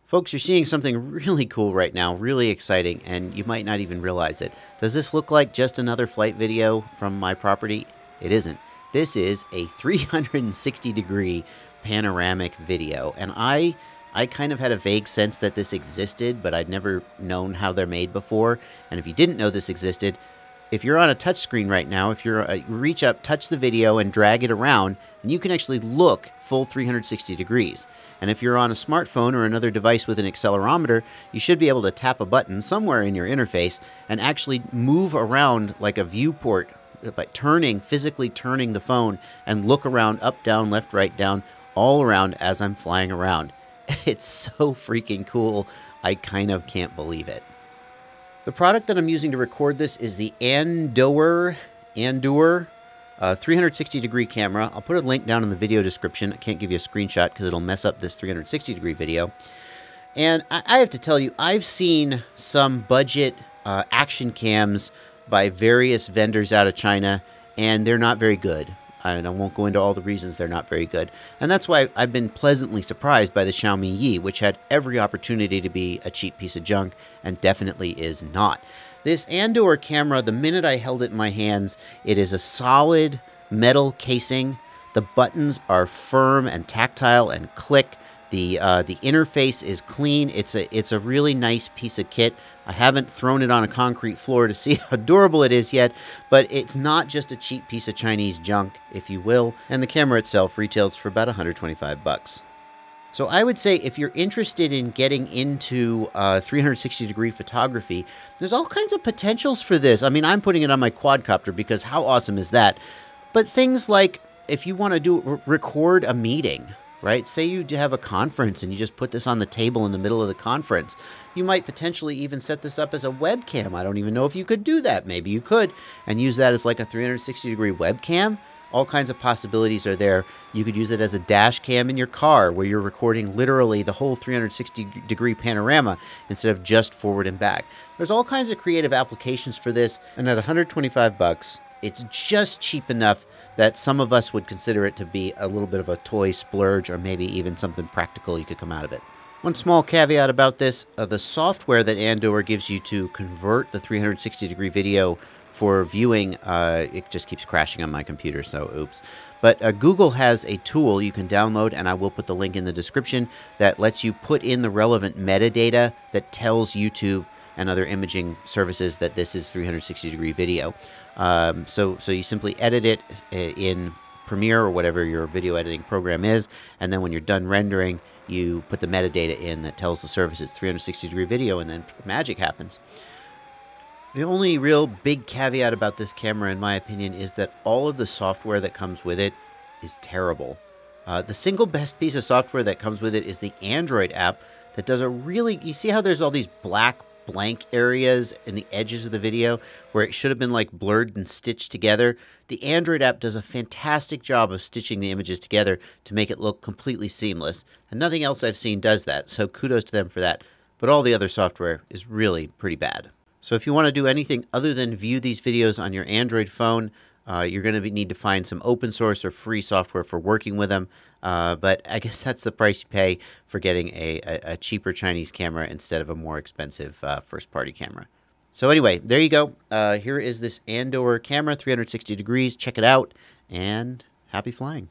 Folks, you're seeing something really cool right now, really exciting, and you might not even realize it. Does this look like just another flight video from my property? It isn't. This is a 360-degree panoramic video, and I kind of had a vague sense that this existed, but I'd never known how they're made before. And if you didn't know this existed, if you're on a touch screen right now, if you're reach up, touch the video, and drag it around, and you can actually look full 360 degrees. And if you're on a smartphone or another device with an accelerometer, you should be able to tap a button somewhere in your interface and actually move around like a viewport by physically turning the phone and look around, up, down, left, right, down, all around as I'm flying around. It's so freaking cool. I kind of can't believe it. The product that I'm using to record this is the Andoer 360-degree camera. I'll put a link down in the video description. I can't give you a screenshot because it'll mess up this 360-degree video. And I have to tell you, I've seen some budget action cams by various vendors out of China, and they're not very good. And I won't go into all the reasons they're not very good. And that's why I've been pleasantly surprised by the Xiaomi Yi, which had every opportunity to be a cheap piece of junk, and definitely is not. This Andoer camera, the minute I held it in my hands, it is a solid metal casing. The buttons are firm and tactile and click. The interface is clean. It's a really nice piece of kit. I haven't thrown it on a concrete floor to see how durable it is yet, but it's not just a cheap piece of Chinese junk, if you will, and the camera itself retails for about 125 bucks. So I would say if you're interested in getting into 360-degree photography, there's all kinds of potentials for this. I mean, I'm putting it on my quadcopter because how awesome is that? But things like if you want to record a meeting, right? Say you have a conference and you just put this on the table in the middle of the conference. You might potentially even set this up as a webcam. I don't even know if you could do that. Maybe you could, and use that as like a 360-degree webcam. All kinds of possibilities are there. You could use it as a dash cam in your car where you're recording literally the whole 360-degree panorama instead of just forward and back. There's all kinds of creative applications for this, and at 125 bucks, it's just cheap enough that some of us would consider it to be a little bit of a toy splurge, or maybe even something practical you could come out of it. One small caveat about this, the software that Andoer gives you to convert the 360-degree video for viewing, it just keeps crashing on my computer, so oops. But Google has a tool you can download, and I will put the link in the description, that lets you put in the relevant metadata that tells YouTube and other imaging services that this is 360-degree video. So you simply edit it in Premiere or whatever your video editing program is, and then when you're done rendering, you put the metadata in that tells the service it's 360-degree video, and then magic happens. The only real big caveat about this camera, in my opinion, is that all of the software that comes with it is terrible. The single best piece of software that comes with it is the Android app that does a really... You see how there's all these black blank areas in the edges of the video where it should have been like blurred and stitched together? The Android app does a fantastic job of stitching the images together to make it look completely seamless. And nothing else I've seen does that, so kudos to them for that. But all the other software is really pretty bad. So if you want to do anything other than view these videos on your Android phone, you're going to need to find some open source or free software for working with them. But I guess that's the price you pay for getting a cheaper Chinese camera instead of a more expensive first-party camera. So anyway, there you go. Here is this Andoer camera, 360 degrees. Check it out, and happy flying.